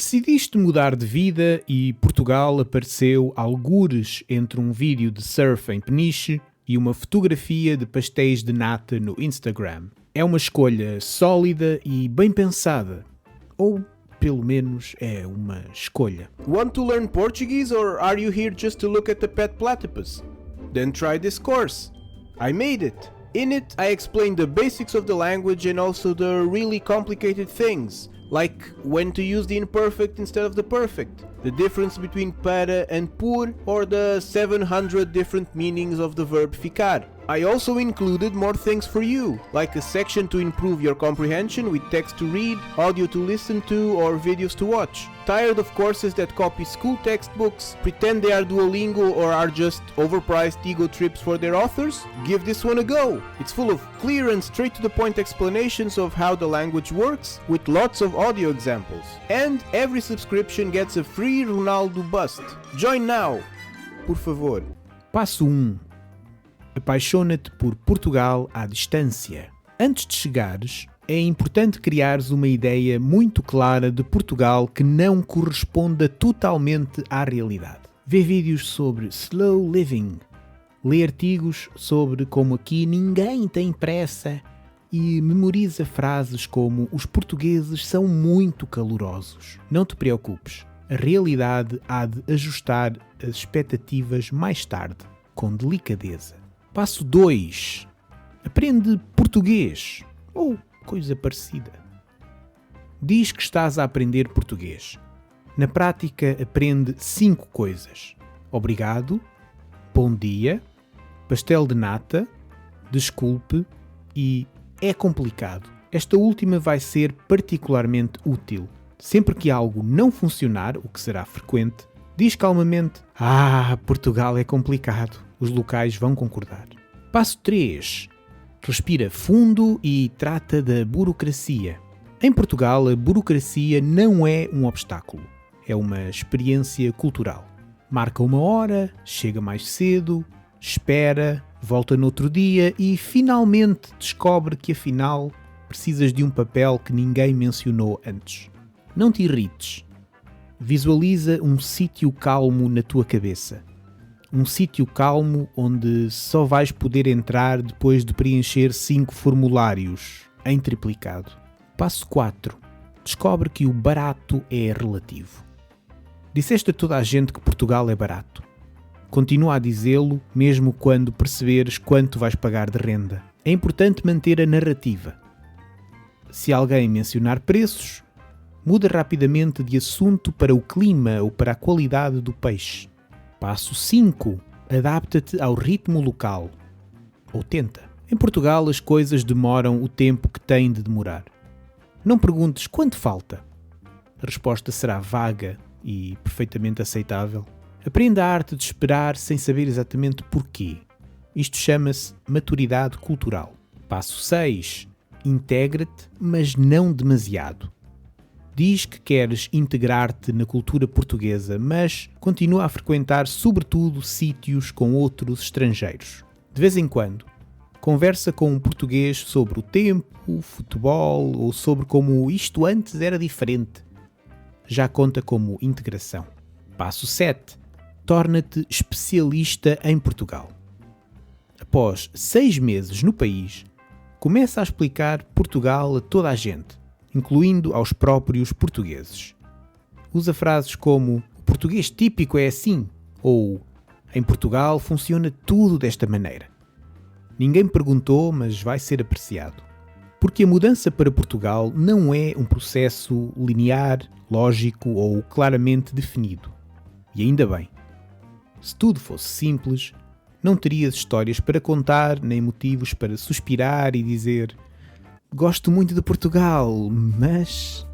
Decidiste mudar de vida e Portugal apareceu algures entre um vídeo de surf em Peniche e uma fotografia de pastéis de nata no Instagram. É uma escolha sólida e bem pensada. Ou, pelo menos, é uma escolha. Want to learn Portuguese or are you here just to look at the pet platypus? Then try this course. I made it. In it, I explain the basics of the language and also the really complicated things, like when to use the imperfect instead of the perfect, the difference between para and por, or the 700 different meanings of the verb ficar. I also included more things for you, like a section to improve your comprehension with text to read, audio to listen to, or videos to watch. Tired of courses that copy school textbooks, pretend they are Duolingo or are just overpriced ego trips for their authors? Give this one a go! It's full of clear and straight to the point explanations of how the language works, with lots of audio examples. And every subscription gets a free Ronaldo bust. Join now! Por favor. Passo 1. Apaixona-te por Portugal à distância. Antes de chegares, é importante criares uma ideia muito clara de Portugal que não corresponda totalmente à realidade. Vê vídeos sobre slow living, lê artigos sobre como aqui ninguém tem pressa e memoriza frases como os portugueses são muito calorosos. Não te preocupes, a realidade há de ajustar as expectativas mais tarde, com delicadeza. Passo 2. Aprende português, ou coisa parecida. Diz que estás a aprender português. Na prática, aprende 5 coisas. Obrigado, bom dia, pastel de nata, desculpe e é complicado. Esta última vai ser particularmente útil. Sempre que algo não funcionar, o que será frequente, diz calmamente: Portugal é complicado. Os locais vão concordar. Passo 3. Respira fundo e trata da burocracia. Em Portugal, a burocracia não é um obstáculo. É uma experiência cultural. Marca uma hora, chega mais cedo, espera, volta no outro dia e finalmente descobre que afinal precisas de um papel que ninguém mencionou antes. Não te irrites. Visualiza um sítio calmo na tua cabeça. Um sítio calmo onde só vais poder entrar depois de preencher 5 formulários, em triplicado. Passo 4. Descobre que o barato é relativo. Disseste a toda a gente que Portugal é barato. Continua a dizê-lo mesmo quando perceberes quanto vais pagar de renda. É importante manter a narrativa. Se alguém mencionar preços, muda rapidamente de assunto para o clima ou para a qualidade do peixe. Passo 5. Adapta-te ao ritmo local. Ou tenta. Em Portugal as coisas demoram o tempo que têm de demorar. Não perguntes quanto falta. A resposta será vaga e perfeitamente aceitável. Aprenda a arte de esperar sem saber exatamente porquê. Isto chama-se maturidade cultural. Passo 6. Integra-te, mas não demasiado. Diz que queres integrar-te na cultura portuguesa, mas continua a frequentar sobretudo sítios com outros estrangeiros. De vez em quando, conversa com um português sobre o tempo, o futebol ou sobre como isto antes era diferente. Já conta como integração. Passo 7. Torna-te especialista em Portugal. Após 6 meses no país, começa a explicar Portugal a toda a gente, incluindo aos próprios portugueses. Usa frases como "o português típico é assim" ou "em Portugal funciona tudo desta maneira". Ninguém perguntou, mas vai ser apreciado. Porque a mudança para Portugal não é um processo linear, lógico ou claramente definido. E ainda bem. Se tudo fosse simples, não terias histórias para contar, nem motivos para suspirar e dizer "gosto muito de Portugal, mas..."